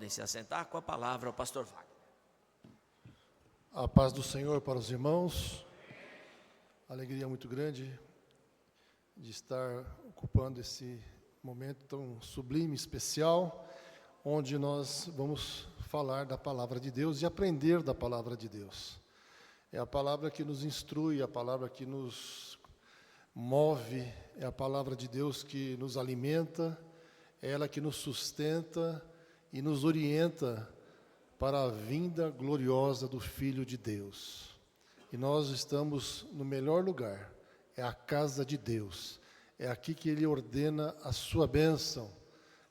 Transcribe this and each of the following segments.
podem se assentar. Com a palavra, o pastor Wagner. A paz do Senhor para os irmãos. Alegria muito grande de estar ocupando esse momento tão sublime, especial, onde nós vamos falar da palavra de Deus e aprender da palavra de Deus. É a palavra que nos instrui, a palavra que nos move, é a palavra de Deus que nos alimenta, é ela que nos sustenta e nos orienta para a vinda gloriosa do Filho de Deus. E nós estamos no melhor lugar, é a casa de Deus. É aqui que Ele ordena a sua bênção,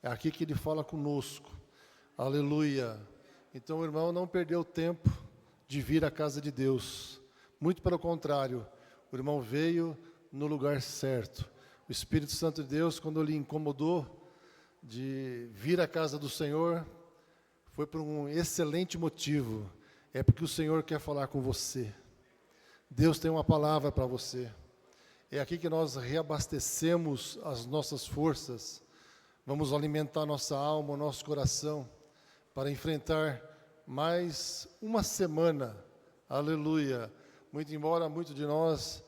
é aqui que Ele fala conosco. Aleluia! Então o irmão não perdeu tempo de vir à casa de Deus. Muito pelo contrário, o irmão veio no lugar certo. O Espírito Santo de Deus, quando lhe incomodou de vir à casa do Senhor, foi por um excelente motivo. É porque o Senhor quer falar com você. Deus tem uma palavra para você. É aqui que nós reabastecemos as nossas forças. Vamos alimentar nossa alma, nosso coração, para enfrentar mais uma semana. Aleluia. Muito embora muitos de nós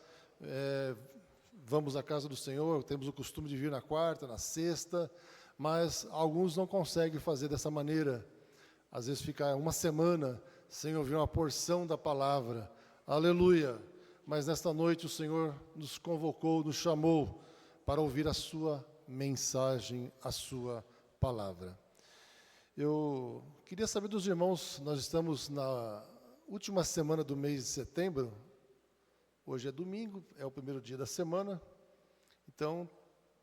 vamos à casa do Senhor, temos o costume de vir na quarta, na sexta, mas alguns não conseguem fazer dessa maneira. Às vezes fica uma semana sem ouvir uma porção da palavra. Aleluia! Mas nesta noite o Senhor nos convocou, nos chamou para ouvir a sua mensagem, a sua palavra. Eu queria saber dos irmãos, nós estamos na última semana do mês de setembro. Hoje é domingo, é o primeiro dia da semana. Então,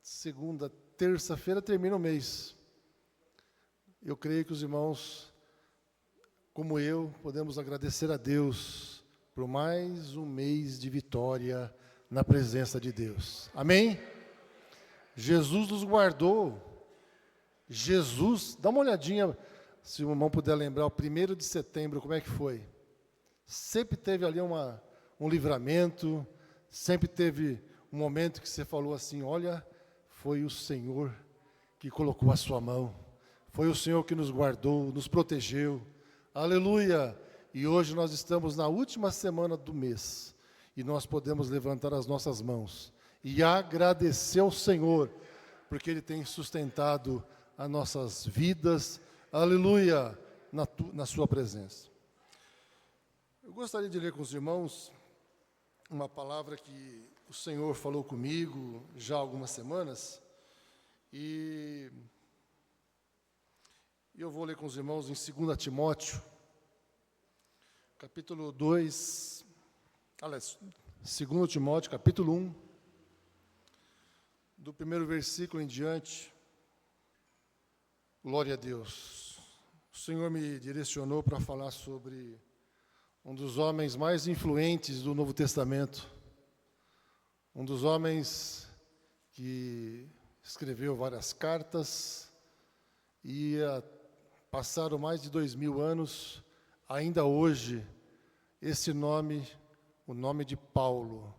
segunda, terça-feira termina o mês. Eu creio que os irmãos, como eu, podemos agradecer a Deus por mais um mês de vitória na presença de Deus. Amém? Jesus nos guardou. Jesus, dá uma olhadinha, se o irmão puder lembrar, o 1º de setembro, como é que foi? Sempre teve ali um livramento, sempre teve um momento que você falou assim, olha, foi o Senhor que colocou a sua mão, foi o Senhor que nos guardou, nos protegeu. Aleluia! E hoje nós estamos na última semana do mês e nós podemos levantar as nossas mãos e agradecer ao Senhor, porque Ele tem sustentado as nossas vidas, aleluia, na sua presença. Eu gostaria de ler com os irmãos uma palavra que o Senhor falou comigo já há algumas semanas, e eu vou ler com os irmãos em 2 Timóteo, capítulo 2, aliás, 2 Timóteo, capítulo 1, do primeiro versículo em diante. Glória a Deus. O Senhor me direcionou para falar sobre um dos homens mais influentes do Novo Testamento, um dos homens que escreveu várias cartas e passaram mais de 2000 anos, ainda hoje, esse nome, o nome de Paulo,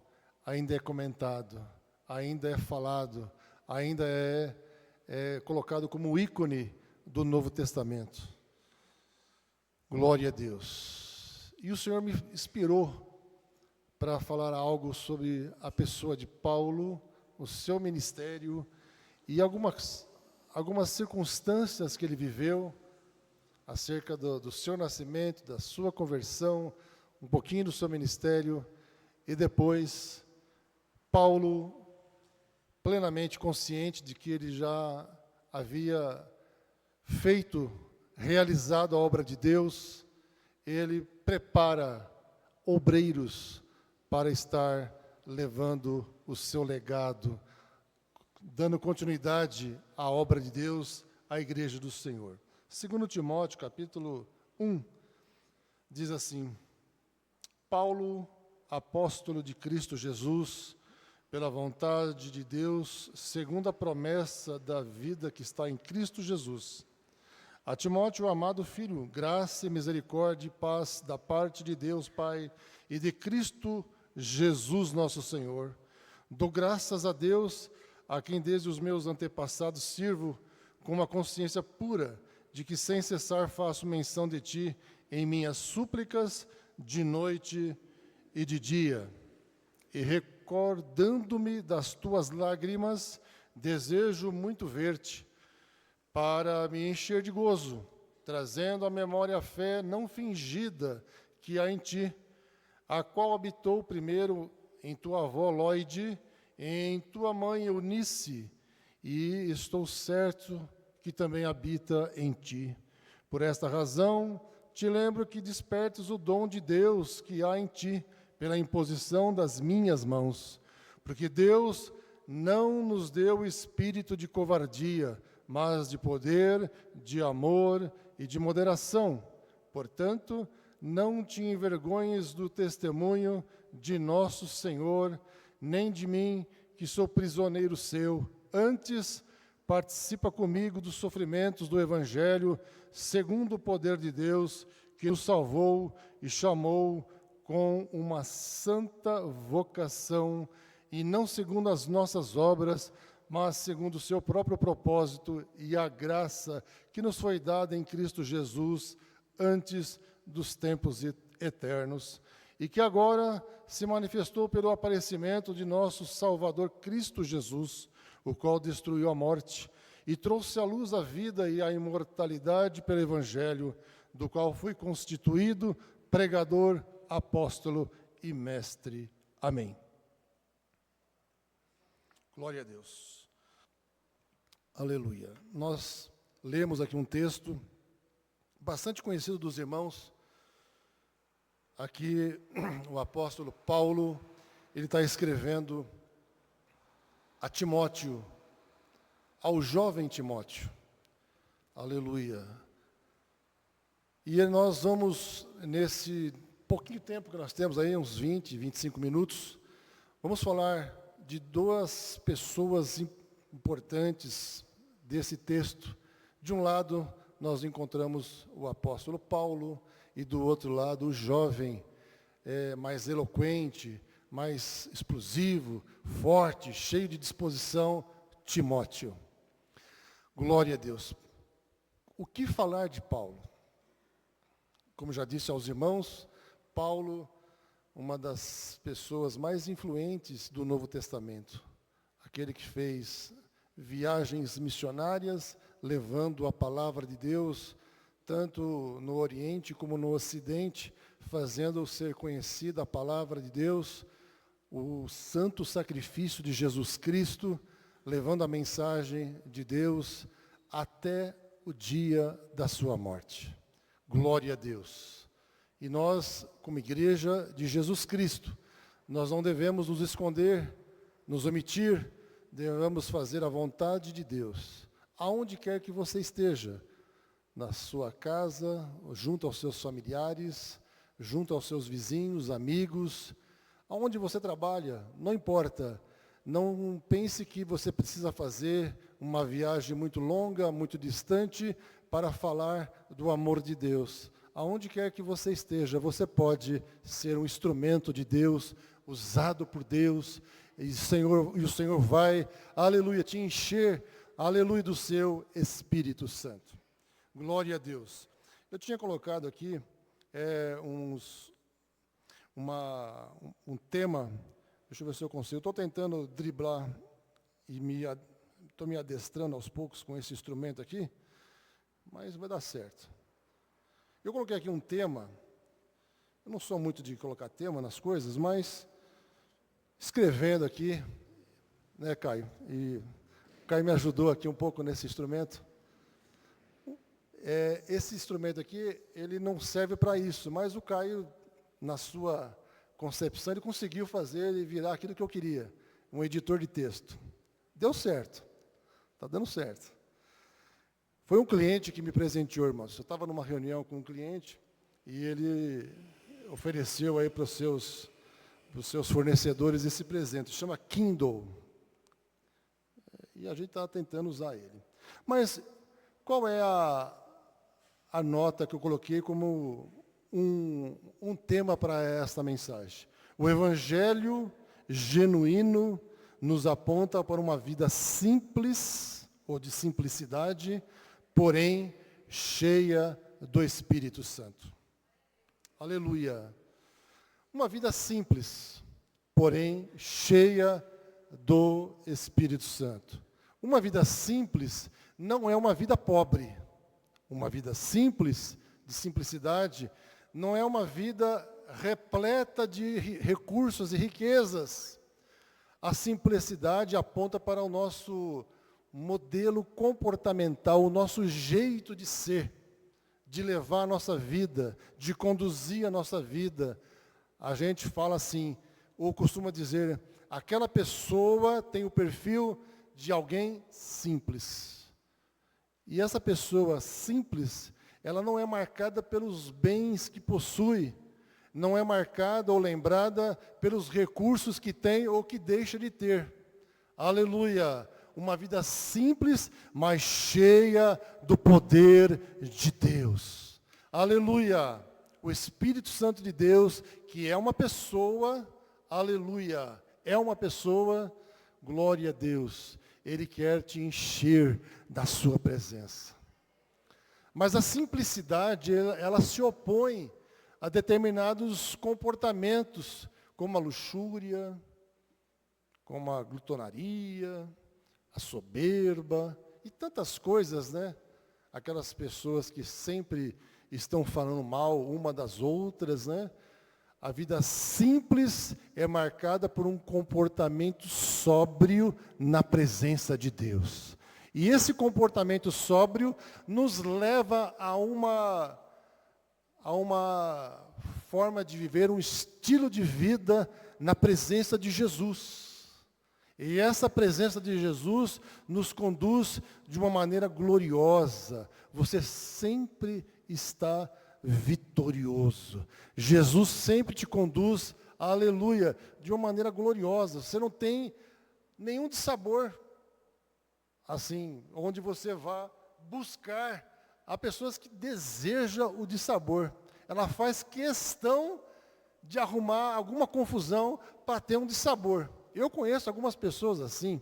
ainda é comentado, ainda é falado, ainda é colocado como ícone do Novo Testamento. Glória a Deus. E o Senhor me inspirou para falar algo sobre a pessoa de Paulo, o seu ministério e algumas circunstâncias que ele viveu, acerca do seu nascimento, da sua conversão, um pouquinho do seu ministério, e depois, Paulo, plenamente consciente de que ele já havia realizado a obra de Deus, ele prepara obreiros para estar levando o seu legado, dando continuidade à obra de Deus, à igreja do Senhor. 2 Timóteo, capítulo 1, diz assim: Paulo, apóstolo de Cristo Jesus, pela vontade de Deus, segundo a promessa da vida que está em Cristo Jesus. A Timóteo, amado filho, graça e misericórdia e paz da parte de Deus Pai e de Cristo Jesus nosso Senhor. Dou graças a Deus, a quem desde os meus antepassados sirvo com uma consciência pura, de que sem cessar faço menção de ti em minhas súplicas de noite e de dia. E recordando-me das tuas lágrimas, desejo muito ver-te, para me encher de gozo, trazendo à memória a fé não fingida que há em ti, a qual habitou primeiro em tua avó Lóide, em tua mãe Eunice, e estou certo que também habita em ti. Por esta razão, te lembro que despertes o dom de Deus que há em ti, pela imposição das minhas mãos. Porque Deus não nos deu espírito de covardia, mas de poder, de amor e de moderação. Portanto, não te envergonhes do testemunho de nosso Senhor, nem de mim, que sou prisioneiro seu. Antes, participa comigo dos sofrimentos do Evangelho, segundo o poder de Deus, que nos salvou e chamou com uma santa vocação, e não segundo as nossas obras, mas segundo o seu próprio propósito e a graça que nos foi dada em Cristo Jesus antes dos tempos eternos, e que agora se manifestou pelo aparecimento de nosso Salvador Cristo Jesus, o qual destruiu a morte e trouxe à luz a vida e a imortalidade pelo Evangelho, do qual fui constituído pregador, apóstolo e mestre. Amém. Glória a Deus. Aleluia. Nós lemos aqui um texto bastante conhecido dos irmãos. Aqui o apóstolo Paulo, ele está escrevendo a Timóteo, ao jovem Timóteo. Aleluia. E nós vamos, nesse pouquinho tempo que nós temos aí, uns 20, 25 minutos, vamos falar de duas pessoas importantes desse texto. De um lado, nós encontramos o apóstolo Paulo, e do outro lado, o jovem mais eloquente, mais explosivo, forte, cheio de disposição, Timóteo. Glória a Deus. O que falar de Paulo? Como já disse aos irmãos, Paulo, uma das pessoas mais influentes do Novo Testamento, aquele que fez viagens missionárias, levando a palavra de Deus, tanto no Oriente como no Ocidente, fazendo ser conhecida a palavra de Deus, o santo sacrifício de Jesus Cristo, levando a mensagem de Deus até o dia da sua morte. Glória a Deus. E nós, como igreja de Jesus Cristo, nós não devemos nos esconder, nos omitir, devemos fazer a vontade de Deus. Aonde quer que você esteja, na sua casa, junto aos seus familiares, junto aos seus vizinhos, amigos, aonde você trabalha, não importa. Não pense que você precisa fazer uma viagem muito longa, muito distante, para falar do amor de Deus. Aonde quer que você esteja, você pode ser um instrumento de Deus, usado por Deus, e o Senhor vai, aleluia, te encher, aleluia, do seu Espírito Santo. Glória a Deus. Eu tinha colocado aqui um tema, deixa eu ver se eu consigo, estou tentando driblar e estou me adestrando aos poucos com esse instrumento aqui, mas vai dar certo. Eu coloquei aqui um tema, eu não sou muito de colocar tema nas coisas, mas escrevendo aqui, né, Caio? E o Caio me ajudou aqui um pouco nesse instrumento. Esse instrumento aqui, ele não serve para isso, mas o Caio, na sua concepção, ele conseguiu fazer e virar aquilo que eu queria, um editor de texto. Deu certo, está dando certo. Foi um cliente que me presenteou, irmãos. Eu estava numa reunião com um cliente e ele ofereceu aí para os seus fornecedores esse presente. Chama Kindle. E a gente está tentando usar ele. Mas qual é a nota que eu coloquei como um tema para esta mensagem? O Evangelho genuíno nos aponta para uma vida simples, ou de simplicidade, porém cheia do Espírito Santo. Aleluia. Uma vida simples, porém cheia do Espírito Santo. Uma vida simples não é uma vida pobre. Uma vida simples, de simplicidade, não é uma vida repleta de recursos e riquezas. A simplicidade aponta para o nosso modelo comportamental, o nosso jeito de ser, de levar a nossa vida, de conduzir a nossa vida. A gente fala assim, ou costuma dizer, aquela pessoa tem o perfil de alguém simples. E essa pessoa simples, ela não é marcada pelos bens que possui, não é marcada ou lembrada pelos recursos que tem ou que deixa de ter. Aleluia! Uma vida simples, mas cheia do poder de Deus. Aleluia! O Espírito Santo de Deus, que é uma pessoa, aleluia, é uma pessoa, glória a Deus. Ele quer te encher da sua presença. Mas a simplicidade, ela se opõe a determinados comportamentos, como a luxúria, como a glutonaria, a soberba e tantas coisas, né? Aquelas pessoas que sempre estão falando mal uma das outras, né? A vida simples é marcada por um comportamento sóbrio na presença de Deus. E esse comportamento sóbrio nos leva a uma forma de viver, um estilo de vida na presença de Jesus. E essa presença de Jesus nos conduz de uma maneira gloriosa. Você sempre está vitorioso. Jesus sempre te conduz, aleluia, de uma maneira gloriosa. Você não tem nenhum dissabor. Assim, onde você vá buscar, há pessoas que desejam o dissabor. Ela faz questão de arrumar alguma confusão para ter um dissabor. Eu conheço algumas pessoas assim,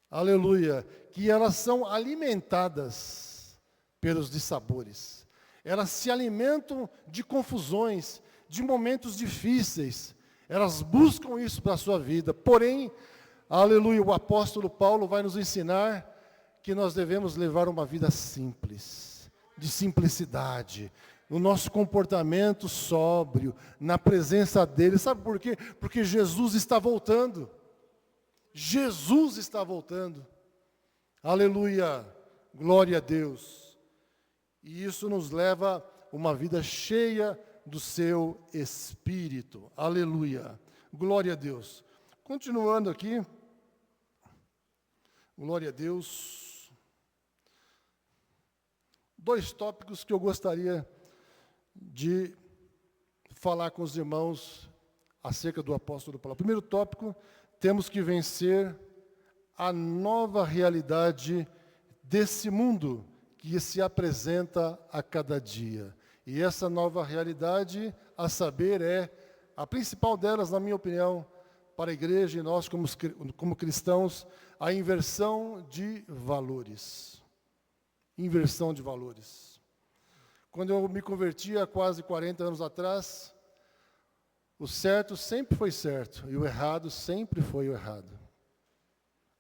aleluia, que elas são alimentadas pelos dissabores. Elas se alimentam de confusões, de momentos difíceis. Elas buscam isso para a sua vida. Porém, aleluia, o apóstolo Paulo vai nos ensinar que nós devemos levar uma vida simples, de simplicidade, no nosso comportamento sóbrio, na presença dele. Sabe por quê? Porque Jesus está voltando. Jesus está voltando. Aleluia, glória a Deus. E isso nos leva a uma vida cheia do seu Espírito. Aleluia, glória a Deus. Continuando aqui, glória a Deus. 2 tópicos que eu gostaria de falar com os irmãos acerca do apóstolo Paulo. Primeiro tópico, temos que vencer a nova realidade desse mundo que se apresenta a cada dia. E essa nova realidade, a saber, é a principal delas, na minha opinião, para a igreja e nós como cristãos, a inversão de valores. Inversão de valores. Quando eu me converti há quase 40 anos atrás, o certo sempre foi certo e o errado sempre foi o errado.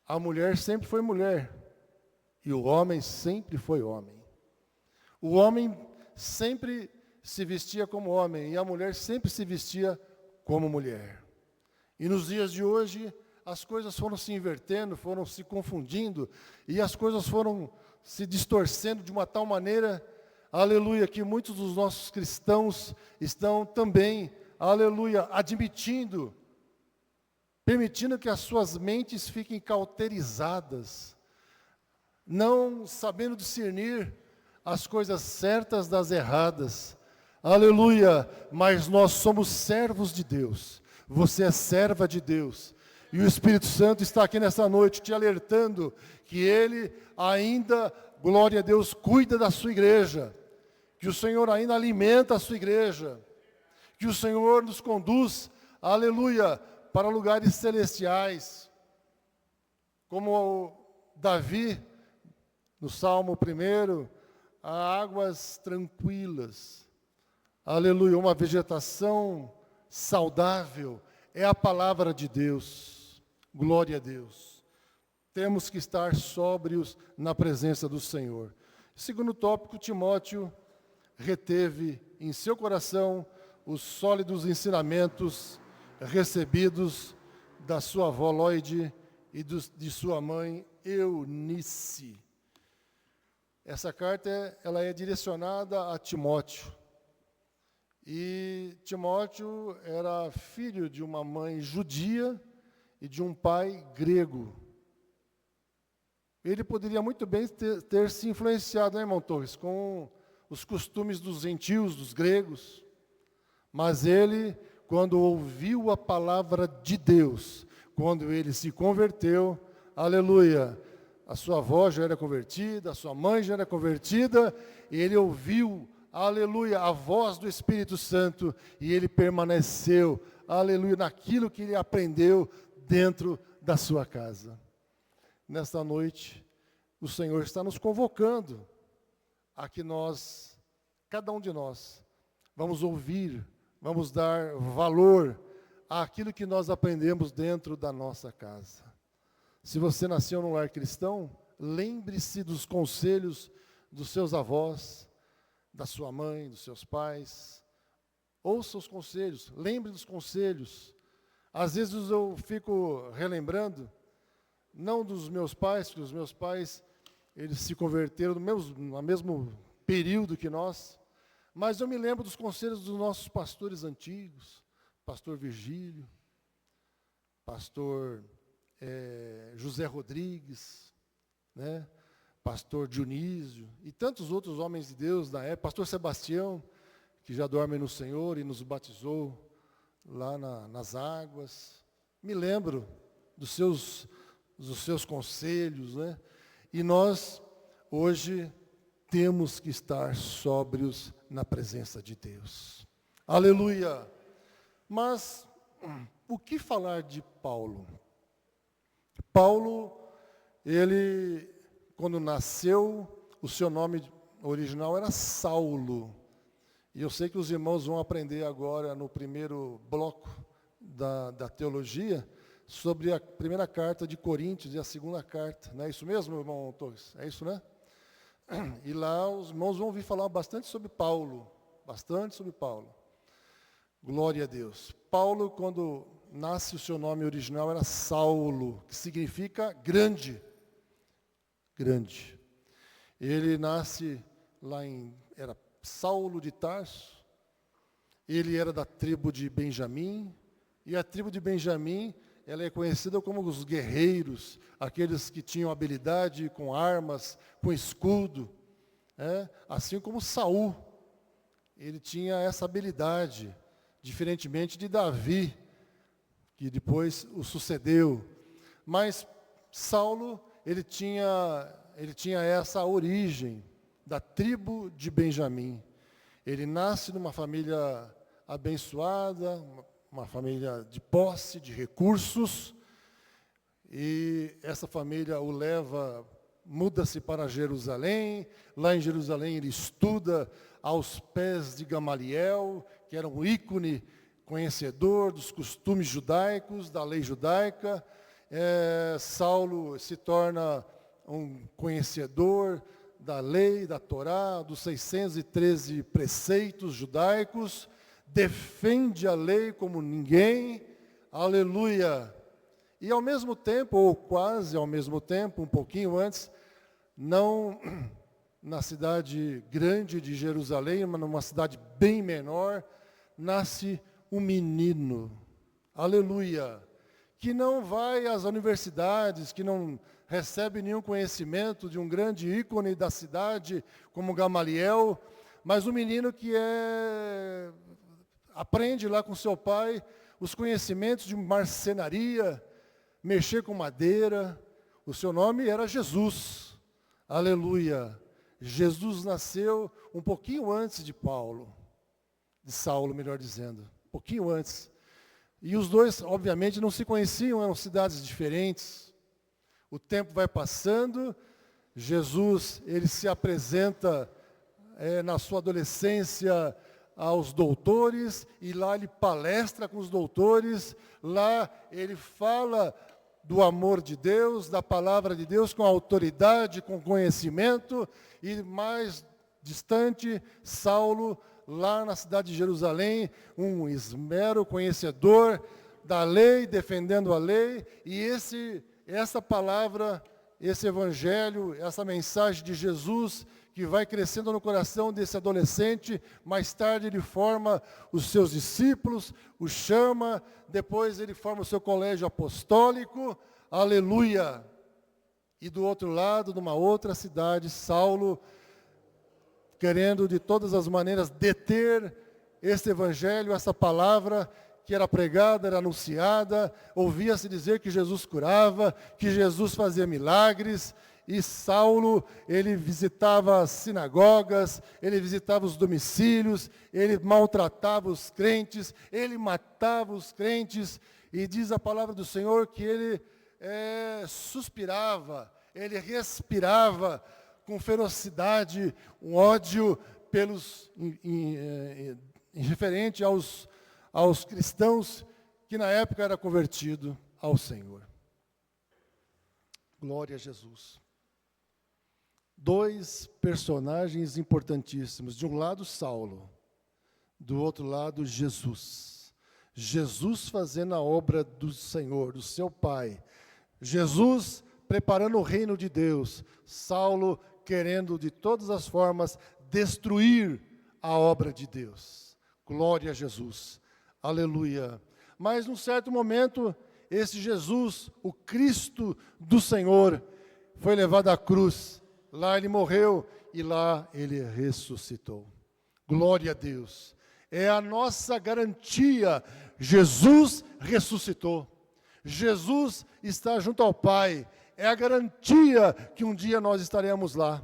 A mulher sempre foi mulher e o homem sempre foi homem. O homem sempre se vestia como homem e a mulher sempre se vestia como mulher. E nos dias de hoje, as coisas foram se invertendo, foram se confundindo e as coisas foram se distorcendo de uma tal maneira, aleluia, que muitos dos nossos cristãos estão também, aleluia, admitindo, permitindo que as suas mentes fiquem cauterizadas, não sabendo discernir as coisas certas das erradas, aleluia, mas nós somos servos de Deus, você é serva de Deus, e o Espírito Santo está aqui nessa noite te alertando que Ele ainda, glória a Deus, cuida da sua igreja, que o Senhor ainda alimenta a sua igreja, que o Senhor nos conduz, aleluia, para lugares celestiais, como Davi, no Salmo 1, a águas tranquilas. Aleluia, uma vegetação saudável é a palavra de Deus. Glória a Deus. Temos que estar sóbrios na presença do Senhor. Segundo tópico, Timóteo reteve em seu coração os sólidos ensinamentos recebidos da sua avó Lloyd e de sua mãe Eunice. Essa carta ela é direcionada a Timóteo. E Timóteo era filho de uma mãe judia e de um pai grego. Ele poderia muito bem ter se influenciado, né, irmão Torres, com os costumes dos gentios, dos gregos. Mas ele, quando ouviu a palavra de Deus, quando ele se converteu, aleluia, a sua avó já era convertida, a sua mãe já era convertida, e ele ouviu, aleluia, a voz do Espírito Santo, e ele permaneceu, aleluia, naquilo que ele aprendeu dentro da sua casa. Nesta noite, o Senhor está nos convocando a que nós, cada um de nós, vamos ouvir, vamos dar valor àquilo que nós aprendemos dentro da nossa casa. Se você nasceu num lar cristão, lembre-se dos conselhos dos seus avós, da sua mãe, dos seus pais. Ouça os conselhos, lembre dos conselhos. Às vezes eu fico relembrando, não dos meus pais, porque os meus pais, eles se converteram no mesmo período que nós, mas eu me lembro dos conselhos dos nossos pastores antigos, pastor Virgílio, pastor José Rodrigues, né, pastor Dionísio, e tantos outros homens de Deus da época, pastor Sebastião, que já dorme no Senhor e nos batizou lá nas águas. Me lembro dos seus conselhos, né? E nós, hoje, temos que estar sóbrios na presença de Deus. Aleluia! Mas, o que falar de Paulo? Paulo, ele, quando nasceu, o seu nome original era Saulo. E eu sei que os irmãos vão aprender agora, no primeiro bloco da teologia, sobre a primeira carta de Coríntios e a segunda carta. Não é isso mesmo, irmão Torres? É isso, né? E lá os irmãos vão ouvir falar bastante sobre Paulo. Bastante sobre Paulo. Glória a Deus. Paulo, quando nasce, o seu nome original era Saulo, que significa grande. Grande. Ele nasce era Saulo de Tarso. Ele era da tribo de Benjamim. E a tribo de Benjamim, ela é conhecida como os guerreiros, aqueles que tinham habilidade com armas, com escudo, assim como Saul. Ele tinha essa habilidade, diferentemente de Davi, que depois o sucedeu. Mas Saulo, ele tinha essa origem da tribo de Benjamim. Ele nasce numa família abençoada, uma família de posse, de recursos, e essa família o leva, muda-se para Jerusalém. Lá em Jerusalém ele estuda aos pés de Gamaliel, que era um ícone conhecedor dos costumes judaicos, da lei judaica. Saulo se torna um conhecedor da lei, da Torá, dos 613 preceitos judaicos, defende a lei como ninguém, aleluia. E ao mesmo tempo, ou quase ao mesmo tempo, um pouquinho antes, não na cidade grande de Jerusalém, mas numa cidade bem menor, nasce um menino, aleluia, que não vai às universidades, que não recebe nenhum conhecimento de um grande ícone da cidade, como Gamaliel, mas um menino que aprende lá com seu pai os conhecimentos de marcenaria, mexer com madeira. O seu nome era Jesus. Aleluia. Jesus nasceu um pouquinho antes de Saulo, melhor dizendo. Um pouquinho antes. E os dois, obviamente, não se conheciam, eram cidades diferentes. O tempo vai passando, Jesus, ele se apresenta na sua adolescência aos doutores, e lá ele palestra com os doutores, lá ele fala do amor de Deus, da palavra de Deus, com autoridade, com conhecimento, e mais distante, Saulo, lá na cidade de Jerusalém, um esmero conhecedor da lei, defendendo a lei, e essa palavra, esse evangelho, essa mensagem de Jesus, que vai crescendo no coração desse adolescente, mais tarde ele forma os seus discípulos, os chama, depois ele forma o seu colégio apostólico, aleluia! E do outro lado, numa outra cidade, Saulo, querendo de todas as maneiras deter esse evangelho, essa palavra que era pregada, era anunciada, ouvia-se dizer que Jesus curava, que Jesus fazia milagres, e Saulo, ele visitava as sinagogas, ele visitava os domicílios, ele maltratava os crentes, ele matava os crentes, e diz a palavra do Senhor que ele suspirava, ele respirava com ferocidade, um ódio referente aos cristãos que na época era convertido ao Senhor. Glória a Jesus. Dois personagens importantíssimos. De um lado, Saulo. Do outro lado, Jesus. Jesus fazendo a obra do Senhor, do seu Pai. Jesus preparando o reino de Deus. Saulo querendo, de todas as formas, destruir a obra de Deus. Glória a Jesus. Aleluia. Mas, num certo momento, esse Jesus, o Cristo do Senhor, foi levado à cruz. Lá ele morreu e lá ele ressuscitou. Glória a Deus. É a nossa garantia. Jesus ressuscitou. Jesus está junto ao Pai. É a garantia que um dia nós estaremos lá.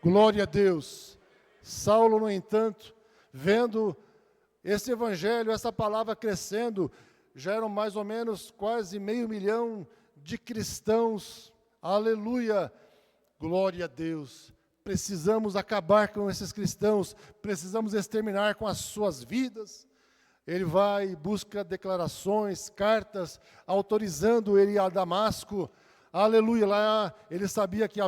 Glória a Deus. Saulo, no entanto, vendo esse evangelho, essa palavra crescendo, já eram mais ou menos quase 500 mil de cristãos. Aleluia. Glória a Deus. Precisamos acabar com esses cristãos, precisamos exterminar com as suas vidas. Ele vai e busca declarações, cartas, autorizando ele a Damasco. Aleluia, lá ele sabia que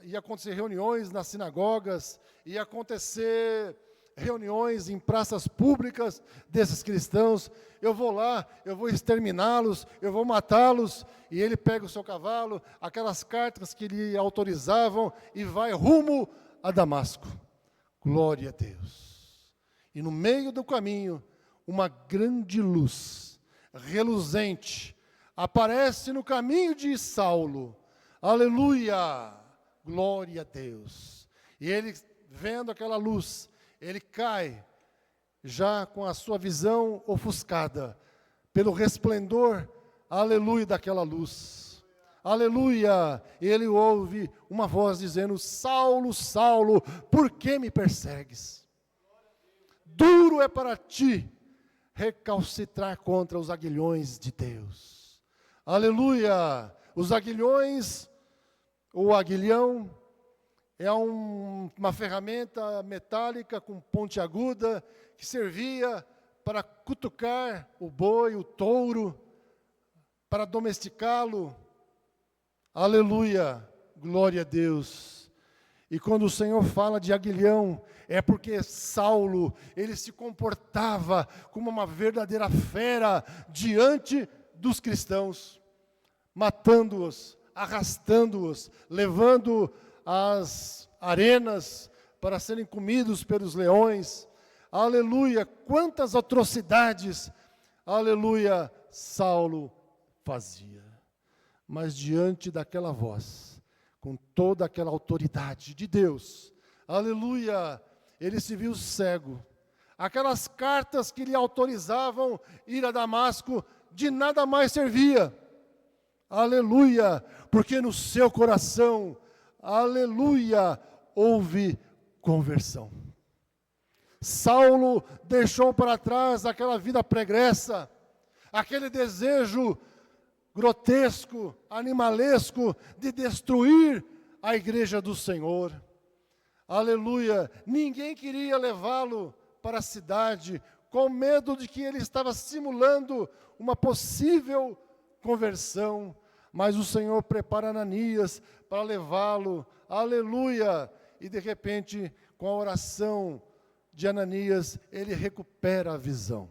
ia acontecer reuniões nas sinagogas, ia acontecer reuniões em praças públicas desses cristãos. Eu vou lá, eu vou exterminá-los, eu vou matá-los. E ele pega o seu cavalo, aquelas cartas que lhe autorizavam, e vai rumo a Damasco. Glória a Deus. E no meio do caminho, uma grande luz, reluzente, aparece no caminho de Saulo. Aleluia! Glória a Deus. E ele, vendo aquela luz, ele cai, já com a sua visão ofuscada, pelo resplendor, aleluia, daquela luz. Aleluia! E ele ouve uma voz dizendo: Saulo, Saulo, por que me persegues? Duro é para ti recalcitrar contra os aguilhões de Deus. Aleluia! Os aguilhões, o aguilhão, é uma ferramenta metálica com pontiaguda que servia para cutucar o boi, o touro, para domesticá-lo. Aleluia, glória a Deus. E quando o Senhor fala de aguilhão, é porque Saulo, ele se comportava como uma verdadeira fera diante dos cristãos, matando-os, arrastando-os, levando as arenas para serem comidos pelos leões. Aleluia, quantas atrocidades, aleluia, Saulo fazia. Mas diante daquela voz, com toda aquela autoridade de Deus, aleluia, ele se viu cego. Aquelas cartas que lhe autorizavam ir a Damasco, de nada mais servia. Aleluia, porque no seu coração, aleluia, houve conversão. Saulo deixou para trás aquela vida pregressa, aquele desejo grotesco, animalesco, de destruir a igreja do Senhor. Aleluia. Ninguém queria levá-lo para a cidade, com medo de que ele estava simulando uma possível conversão. Mas o Senhor prepara Ananias para levá-lo. Aleluia. E de repente, com a oração de Ananias, ele recupera a visão.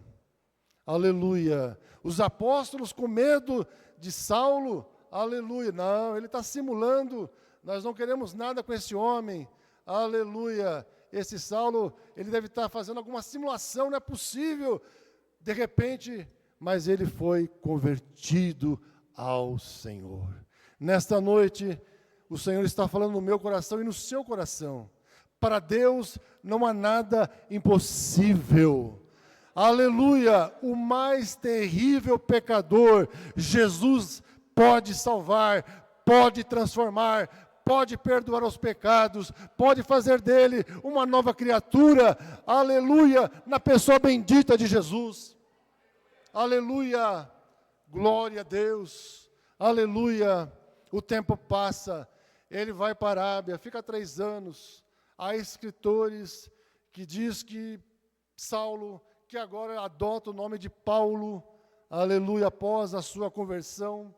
Aleluia. Os apóstolos com medo de Saulo, aleluia. Não, ele está simulando, nós não queremos nada com esse homem. Aleluia. Esse Saulo, ele deve estar fazendo alguma simulação, não é possível. De repente, mas ele foi convertido ao Senhor. Nesta noite, o Senhor está falando no meu coração e no seu coração. Para Deus não há nada impossível. Aleluia, o mais terrível pecador, Jesus pode salvar, pode transformar, pode perdoar os pecados, pode fazer dele uma nova criatura, aleluia, na pessoa bendita de Jesus. Aleluia, glória a Deus, aleluia. O tempo passa, ele vai para a Arábia, fica 3 anos. Há escritores que diz que Saulo, que agora adota o nome de Paulo, aleluia, após a sua conversão,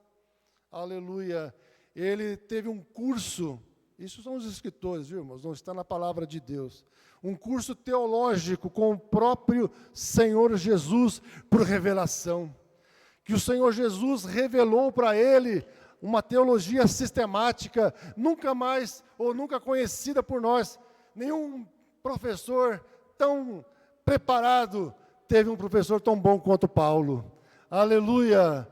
aleluia, ele teve um curso, isso são os escritores, viu, irmãos, não está na palavra de Deus, um curso teológico com o próprio Senhor Jesus por revelação, que o Senhor Jesus revelou para ele uma teologia sistemática, nunca mais ou nunca conhecida por nós, nenhum professor tão preparado teve um professor tão bom quanto Paulo. Aleluia,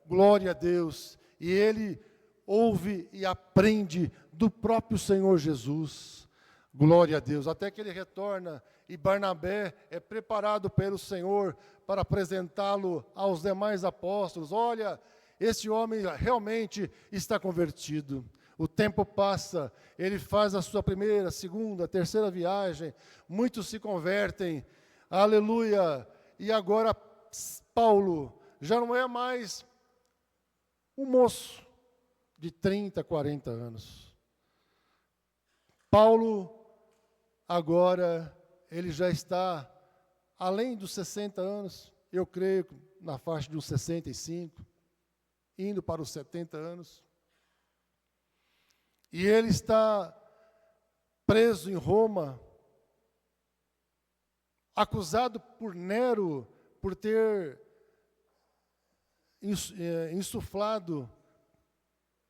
glória a Deus. E ele ouve e aprende do próprio Senhor Jesus. Glória a Deus. Até que ele retorna e Barnabé é preparado pelo Senhor para apresentá-lo aos demais apóstolos. Olha, esse homem realmente está convertido. O tempo passa, ele faz a sua primeira, segunda, terceira viagem, muitos se convertem, aleluia, e agora Paulo já não é mais um moço de 30, 40 anos. Paulo, agora, ele já está além dos 60 anos, eu creio, na faixa de uns 65, indo para os 70 anos. E ele está preso em Roma, acusado por Nero por ter insuflado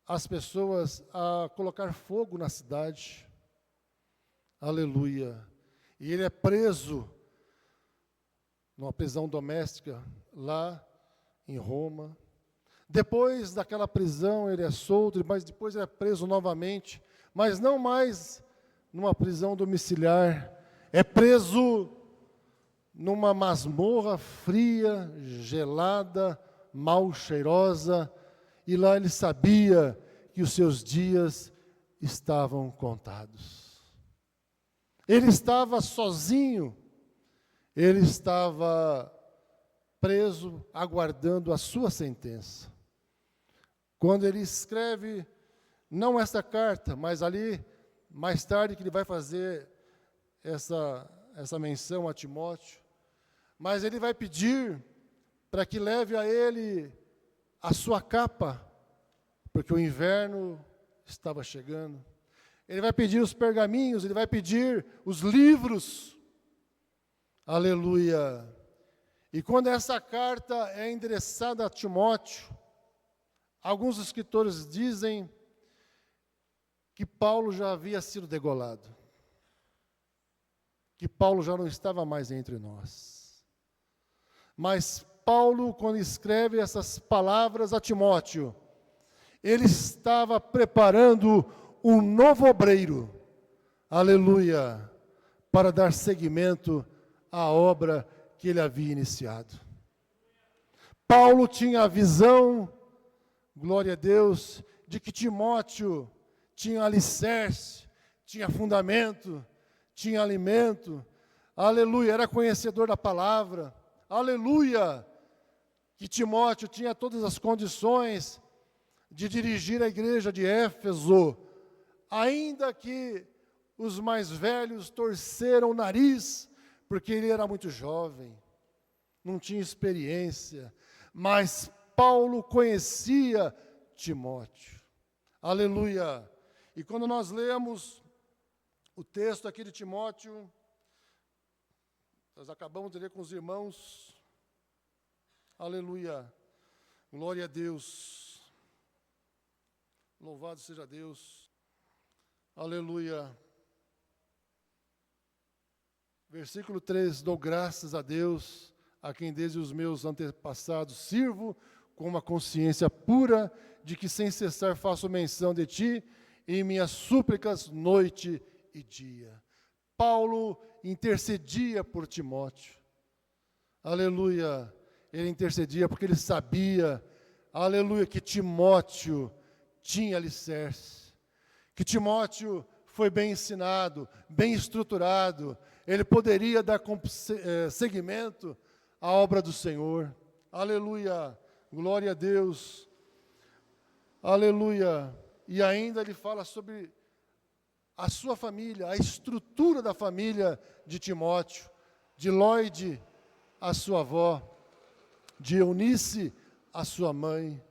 as pessoas a colocar fogo na cidade. Aleluia. E ele é preso numa prisão doméstica lá em Roma. Depois daquela prisão, ele é solto, mas depois ele é preso novamente, mas não mais numa prisão domiciliar, é preso numa masmorra fria, gelada, mal cheirosa, e lá ele sabia que os seus dias estavam contados. Ele estava sozinho, ele estava preso, aguardando a sua sentença. Quando ele escreve, não essa carta, mas ali, mais tarde, que ele vai fazer essa menção a Timóteo, mas ele vai pedir para que leve a ele a sua capa, porque o inverno estava chegando. Ele vai pedir os pergaminhos, ele vai pedir os livros. Aleluia. E quando essa carta é endereçada a Timóteo, alguns escritores dizem que Paulo já havia sido degolado, que Paulo já não estava mais entre nós. Mas Paulo, quando escreve essas palavras a Timóteo, ele estava preparando um novo obreiro, aleluia, para dar seguimento à obra que ele havia iniciado. Paulo tinha a visão, glória a Deus, de que Timóteo tinha alicerce, tinha fundamento, tinha alimento, aleluia, era conhecedor da palavra, aleluia, que Timóteo tinha todas as condições de dirigir a igreja de Éfeso, ainda que os mais velhos torceram o nariz, porque ele era muito jovem, não tinha experiência, mas Paulo conhecia Timóteo. Aleluia! E quando nós lemos o texto aqui de Timóteo, nós acabamos de ler com os irmãos, aleluia, glória a Deus, louvado seja Deus, aleluia. Versículo 3, dou graças a Deus, a quem desde os meus antepassados sirvo, com uma consciência pura, de que sem cessar faço menção de ti, em minhas súplicas, noite e dia. Paulo intercedia por Timóteo. Aleluia. Ele intercedia porque ele sabia, aleluia, que Timóteo tinha alicerce. Que Timóteo foi bem ensinado, bem estruturado. Ele poderia dar seguimento à obra do Senhor. Aleluia. Glória a Deus. Aleluia. E ainda ele fala sobre a sua família, a estrutura da família de Timóteo, de Lóide, a sua avó, de Eunice, a sua mãe.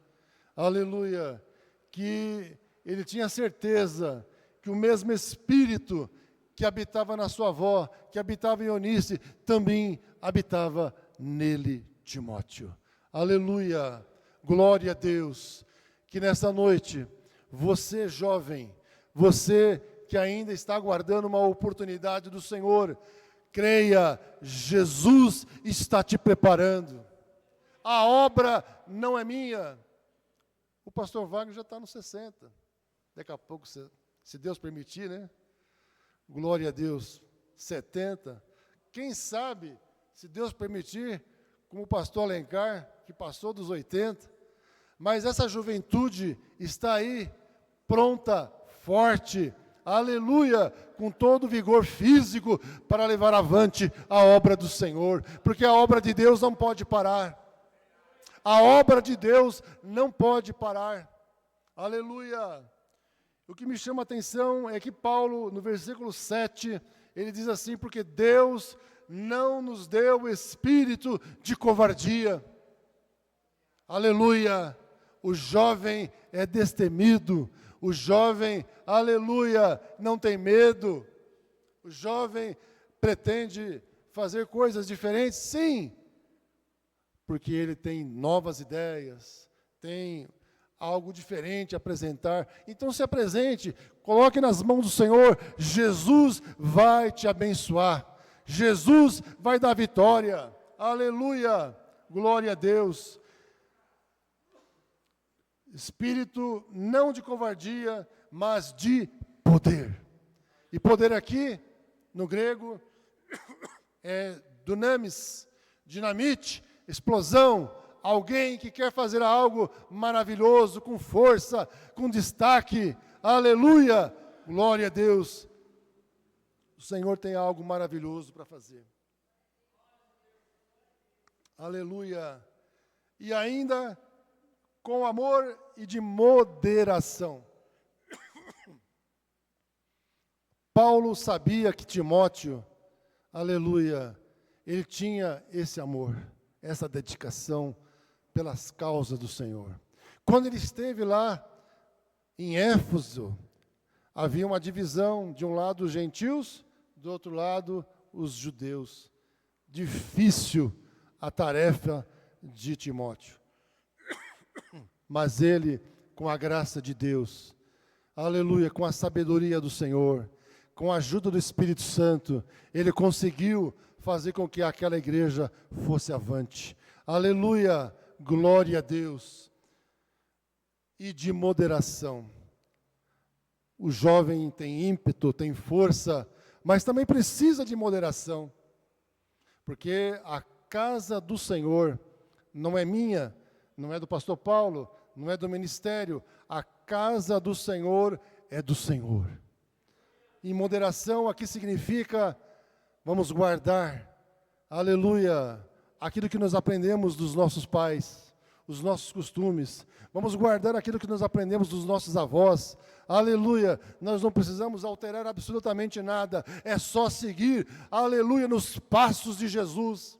Aleluia. Que ele tinha certeza que o mesmo Espírito que habitava na sua avó, que habitava em Eunice, também habitava nele, Timóteo. Aleluia. Glória a Deus. Que nessa noite, você jovem, você que ainda está aguardando uma oportunidade do Senhor, creia, Jesus está te preparando. A obra não é minha. O pastor Wagner já está nos 60. Daqui a pouco, se Deus permitir, né? Glória a Deus, 70. Quem sabe, se Deus permitir, como o pastor Alencar, que passou dos 80. Mas essa juventude está aí, pronta, forte, aleluia, com todo o vigor físico para levar avante a obra do Senhor, porque a obra de Deus não pode parar. A obra de Deus não pode parar. Aleluia. O que me chama a atenção é que Paulo, no versículo 7, ele diz assim, porque Deus não nos deu espírito de covardia. Aleluia. O jovem é destemido, o jovem, aleluia, não tem medo, o jovem pretende fazer coisas diferentes, sim, porque ele tem novas ideias, tem algo diferente a apresentar. Então se apresente, coloque nas mãos do Senhor, Jesus vai te abençoar, Jesus vai dar vitória, aleluia, glória a Deus. Espírito não de covardia, mas de poder. E poder aqui, no grego, é dunamis, dinamite, explosão, alguém que quer fazer algo maravilhoso, com força, com destaque. Aleluia! Glória a Deus. O Senhor tem algo maravilhoso para fazer. Aleluia! E ainda com amor e de moderação. Paulo sabia que Timóteo, aleluia, ele tinha esse amor, essa dedicação pelas causas do Senhor. Quando ele esteve lá em Éfeso, havia uma divisão, de um lado os gentios, do outro lado os judeus. Difícil a tarefa de Timóteo. Mas ele, com a graça de Deus, aleluia, com a sabedoria do Senhor, com a ajuda do Espírito Santo, ele conseguiu fazer com que aquela igreja fosse avante. Aleluia, glória a Deus. E de moderação. O jovem tem ímpeto, tem força, mas também precisa de moderação. Porque a casa do Senhor não é minha, não é do pastor Paulo, não é do ministério. A casa do Senhor é do Senhor. E moderação aqui significa, vamos guardar, aleluia, aquilo que nós aprendemos dos nossos pais. os nossos costumes, vamos guardar aquilo que nós aprendemos dos nossos avós. Aleluia, nós não precisamos alterar absolutamente nada, é só seguir, aleluia, nos passos de Jesus,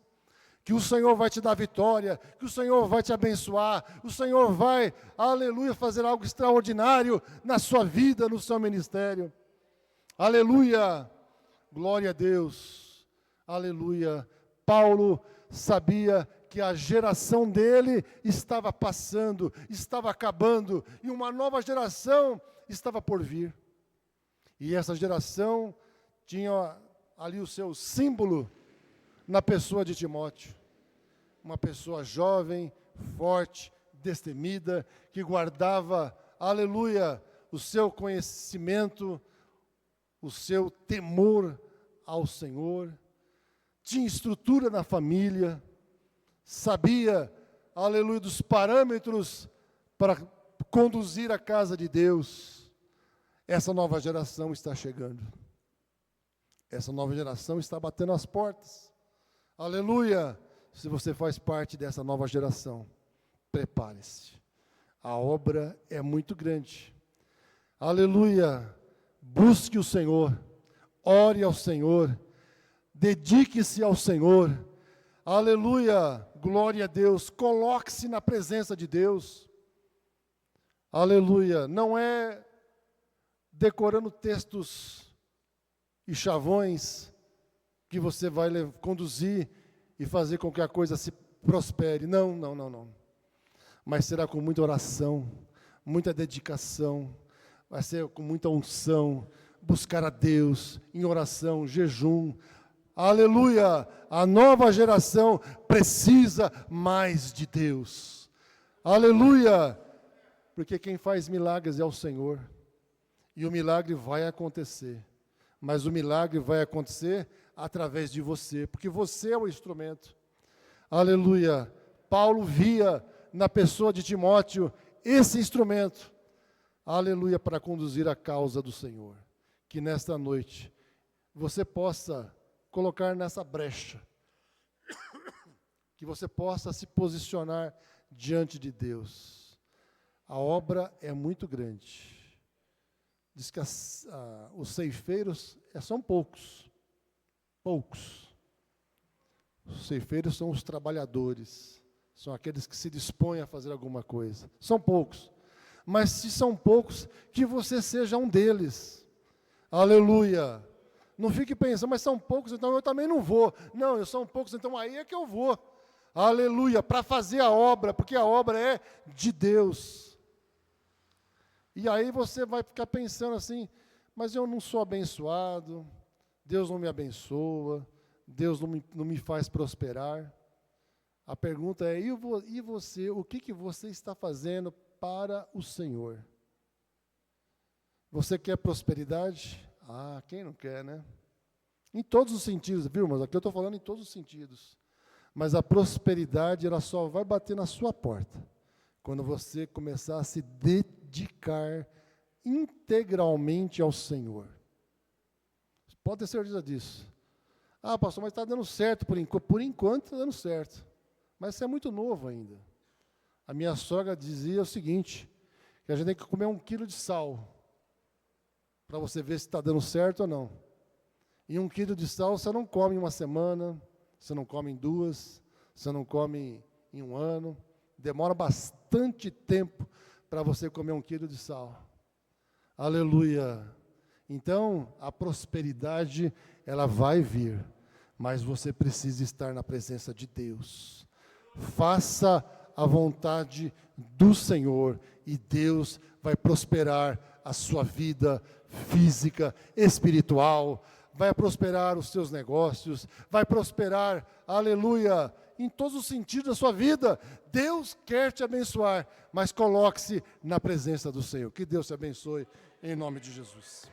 que o Senhor vai te dar vitória, que o Senhor vai te abençoar, o Senhor vai, aleluia, fazer algo extraordinário na sua vida, no seu ministério. Aleluia, glória a Deus, aleluia. Paulo sabia que a geração dele estava passando, estava acabando, e uma nova geração estava por vir. E essa geração tinha ali o seu símbolo na pessoa de Timóteo. Uma pessoa jovem, forte, destemida, que guardava, aleluia, o seu conhecimento, o seu temor ao Senhor, tinha estrutura na família, sabia, aleluia, dos parâmetros para conduzir a casa de Deus. Essa nova geração está chegando. Essa nova geração está batendo as portas. Aleluia! Se você faz parte dessa nova geração, prepare-se. A obra é muito grande. Aleluia! Busque o Senhor, ore ao Senhor, dedique-se ao Senhor. Aleluia! Glória a Deus. Coloque-se na presença de Deus. Aleluia! Não é decorando textos e chavões que você vai conduzir e fazer com que a coisa se prospere. Não. Mas será com muita oração, muita dedicação, vai ser com muita unção, buscar a Deus em oração, jejum. Aleluia! A nova geração precisa mais de Deus. Aleluia! Porque quem faz milagres é o Senhor. E o milagre vai acontecer. Mas o milagre vai acontecer através de você, porque você é o instrumento. Aleluia! Paulo via na pessoa de Timóteo esse instrumento. Aleluia, para conduzir a causa do Senhor. Que nesta noite você possa colocar nessa brecha, que você possa se posicionar diante de Deus. A obra é muito grande. Diz que os ceifeiros são poucos. Os ceifeiros são os trabalhadores, são aqueles que se dispõem a fazer alguma coisa. São poucos. Mas se são poucos, que você seja um deles. Aleluia. Não fique pensando, mas são poucos, então eu também não vou. Não, são poucos, então aí é que eu vou. Aleluia, para fazer a obra, porque a obra é de Deus. E aí você vai ficar pensando assim, mas eu não sou abençoado, Deus não me abençoa, Deus não me faz prosperar. A pergunta é, e você, o que você está fazendo para o Senhor? Você quer prosperidade? Ah, quem não quer, né? Em todos os sentidos, viu, irmãos? Aqui eu estou falando em todos os sentidos. Mas a prosperidade, ela só vai bater na sua porta quando você começar a se dedicar integralmente ao Senhor. Pode ter certeza disso. Ah, pastor, mas está dando certo por enquanto. Por enquanto está dando certo. Mas você é muito novo ainda. A minha sogra dizia o seguinte, que a gente tem que comer 1 quilo de sal, para você ver se está dando certo ou não. E 1 quilo de sal você não come em uma semana, você não come em 2, você não come em 1 ano. Demora bastante tempo para você comer 1 quilo de sal. Aleluia. Então, a prosperidade, ela vai vir, mas você precisa estar na presença de Deus. Faça a vontade do Senhor e Deus vai prosperar a sua vida física, espiritual, vai prosperar os seus negócios, vai prosperar, aleluia, em todos os sentidos da sua vida. Deus quer te abençoar, mas coloque-se na presença do Senhor. Que Deus te abençoe, em nome de Jesus.